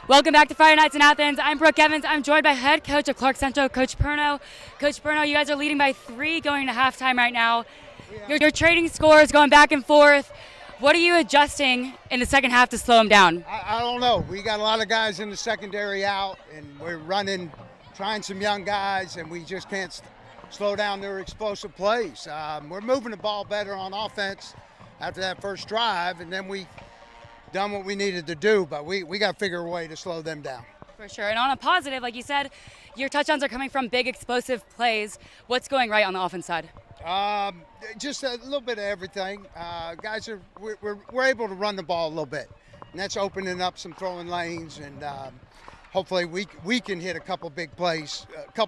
Welcome back to Friday Nights in Athens. I'm Brooke Evans. I'm joined by head coach of Clarke Central, Coach Perno. Coach Perno, you guys are leading by 3 going to halftime right now. You're trading scores, going back and forth. What are you adjusting in the second half to slow them down? I don't know. We got a lot of guys in the secondary out, and we're trying some young guys, and we just can't slow down their explosive plays. We're moving the ball better on offense after that first drive, and then we done what we needed to do, but we got to figure a way to slow them down. For sure. And on a positive, like you said, your touchdowns are coming from big explosive plays. What's going right on the offense side? Just a little bit of everything. Guys, we're able to run the ball a little bit, and that's opening up some throwing lanes, and hopefully we can hit a couple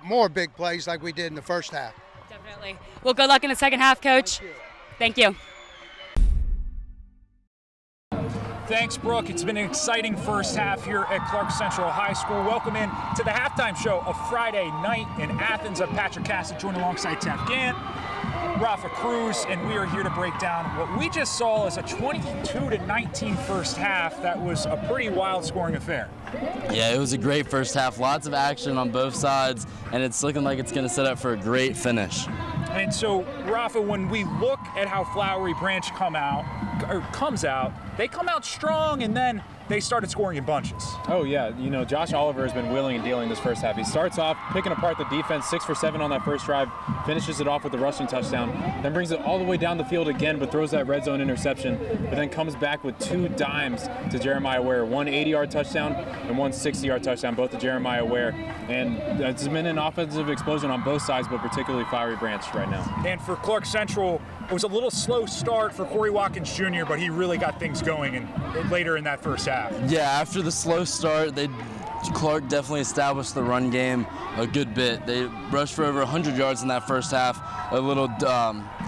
more big plays like we did in the first half. Definitely. Well, good luck in the second half, Coach. Thank you. Thanks, Brooke. It's been an exciting first half here at Clarke Central High School. Welcome in to the halftime show of Friday Night in Athens. I'm Patrick Cassidy, joined alongside Taff Gant, Rafa Cruz, and we are here to break down what we just saw as a 22-19 first half. That was a pretty wild scoring affair. Yeah, it was a great first half. Lots of action on both sides, and it's looking like it's going to set up for a great finish. And so, Rafa, when we look at how Flowery Branch comes out, they come out strong, and then they started scoring in bunches. Oh, yeah. You know, Josh Oliver has been wheeling and dealing this first half. He starts off picking apart the defense, 6 for 7 on that first drive, finishes it off with a rushing touchdown, then brings it all the way down the field again, but throws that red zone interception, but then comes back with 2 dimes to Jeremiah Ware, one 80-yard touchdown and one 60-yard touchdown, both to Jeremiah Ware. And it's been an offensive explosion on both sides, but particularly Flowery Branch right now. And for Clarke Central, it was a little slow start for Corey Watkins Jr., but he really got things going later in that first half. Yeah, after the slow start, Clarke definitely established the run game a good bit. They rushed for over 100 yards in that first half. A little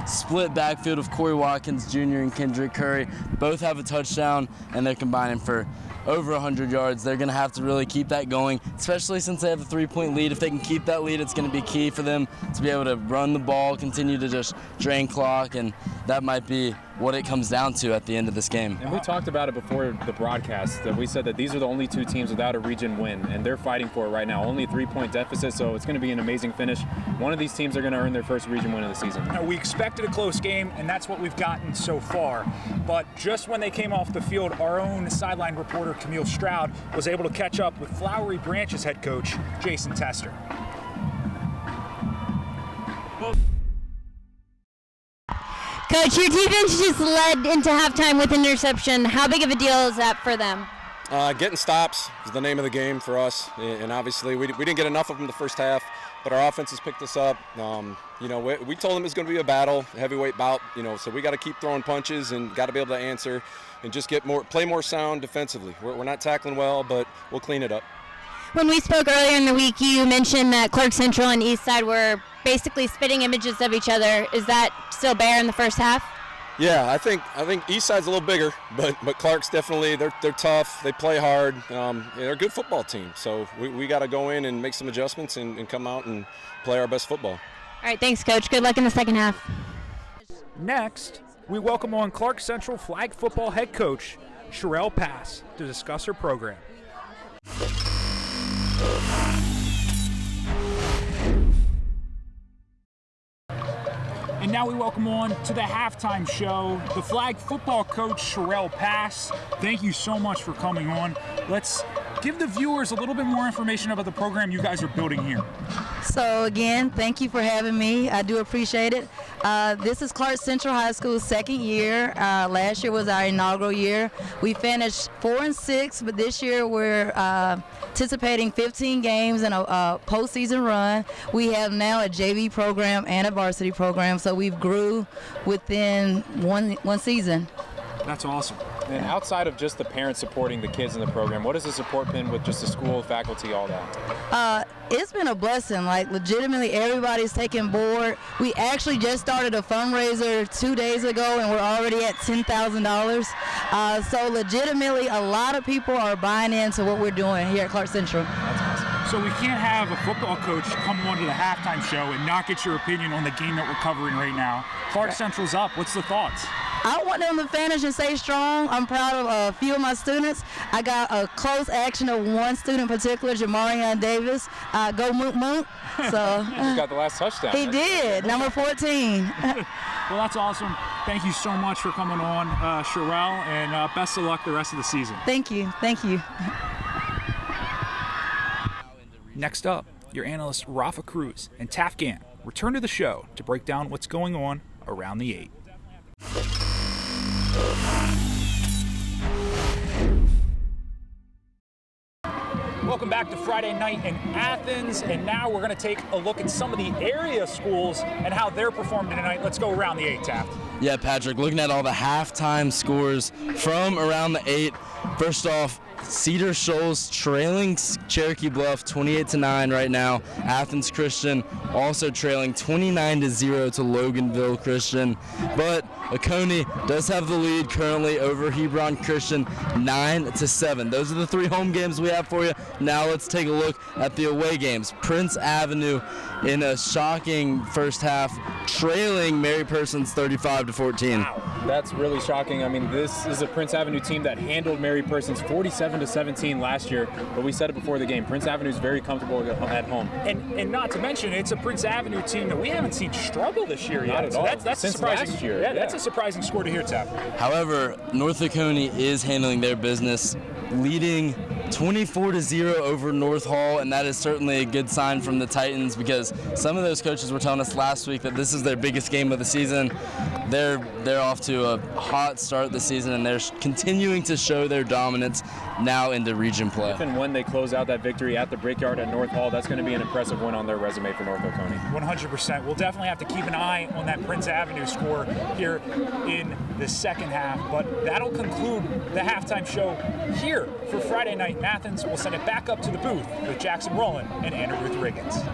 split backfield of Corey Watkins Jr. and Kendrick Curry. Both have a touchdown, and they're combining for over 100 yards. They're going to have to really keep that going, especially since they have a 3-point lead. If they can keep that lead, it's going to be key for them to be able to run the ball, continue to just drain clock, and that might be what it comes down to at the end of this game. And we talked about it before the broadcast, that we said that these are the only 2 teams without a region win, and they're fighting for it right now. Only a 3-point deficit, so it's going to be an amazing finish. One of these teams are going to earn their first region win of the season. Now, we expected a close game, and that's what we've gotten so far. But just when they came off the field, our own sideline reporter, Camille Stroud, was able to catch up with Flowery Branch's head coach, Jason Tester. Coach, your defense just led into halftime with an interception. How big of a deal is that for them? Getting stops is the name of the game for us, and obviously we didn't get enough of them the first half, but our offense has picked us up. We told them it's going to be a battle, a heavyweight bout, so we got to keep throwing punches and got to be able to answer and just play more sound defensively. We're not tackling well, but we'll clean it up. When we spoke earlier in the week, you mentioned that Clarke Central and Eastside were basically spitting images of each other. Is that still bare in the first half? Yeah, I think Eastside's a little bigger, but Clarke's definitely they're tough. They play hard. They're a good football team. So we got to go in and make some adjustments and come out and play our best football. All right, thanks, Coach. Good luck in the second half. Next, we welcome on Clarke Central flag football head coach Sherelle Pass to discuss her program. And now we welcome on to the halftime show the flag football coach Sherelle Pass. Thank you so much for coming on. Let's give the viewers a little bit more information about the program you guys are building here. So again, thank you for having me. I do appreciate it. This is Clarke Central High School's second year. Last year was our inaugural year. We finished 4-6, but this year we're anticipating 15 games and a postseason run. We have now a JV program and a varsity program, so we've grew within one season. That's awesome. And outside of just the parents supporting the kids in the program, what has the support been with just the school, faculty, all that? It's been a blessing. Like, legitimately, everybody's taking board. We actually just started a fundraiser 2 days ago, and we're already at $10,000. So legitimately, a lot of people are buying into what we're doing here at Clarke Central. That's awesome. So we can't have a football coach come on to the halftime show and not get your opinion on the game that we're covering right now. Clarke Central's up. What's the thoughts? I want them to finish and stay strong. I'm proud of a few of my students. I got a close action of one student in particular, Jamarian Davis. Go Mook Mook. So He just got the last touchdown. he did, number 14. Well, that's awesome. Thank you so much for coming on, Sherelle, and best of luck the rest of the season. Thank you. Thank you. Next up, your analysts Rafa Cruz and Taf Gant return to the show to break down what's going on around the 8. Welcome back to Friday Night in Athens, and now we're going to take a look at some of the area schools and how they're performing tonight. Let's go around the 8, Taft. Yeah, Patrick, looking at all the halftime scores from around the 8. First off, Cedar Shoals trailing Cherokee Bluff 28-9 right now. Athens Christian also trailing 29-0 to Loganville Christian. But Oconee does have the lead currently over Hebron Christian 9-7. Those are the 3 home games we have for you. Now let's take a look at the away games. Prince Avenue in a shocking first half, trailing Mary Persons 35-14. Wow, that's really shocking. I mean, this is a Prince Avenue team that handled Mary Persons 47-17 last year, but we said it before the game. Prince Avenue is very comfortable at home. And not to mention, it's a Prince Avenue team that we haven't seen struggle this year yet. Not at So all. that's Since surprising. last year. Yeah, that's a surprising score to hear, Taft. However, North Oconee is handling their business, leading 24-0 over North Hall, and that is certainly a good sign from the Titans because some of those coaches were telling us last week that this is their biggest game of the season. They're off to a hot start this season, and they're continuing to show their dominance now into region play. If and when they close out that victory at the Brickyard at North Hall, that's going to be an impressive win on their resume for North Oconee. 100%. We'll definitely have to keep an eye on that Prince Avenue score here in the second half, but that'll conclude the halftime show here for Friday Night in Athens. We'll send it back up to the booth with Jackson Rowland and Anna Ruth Riggins.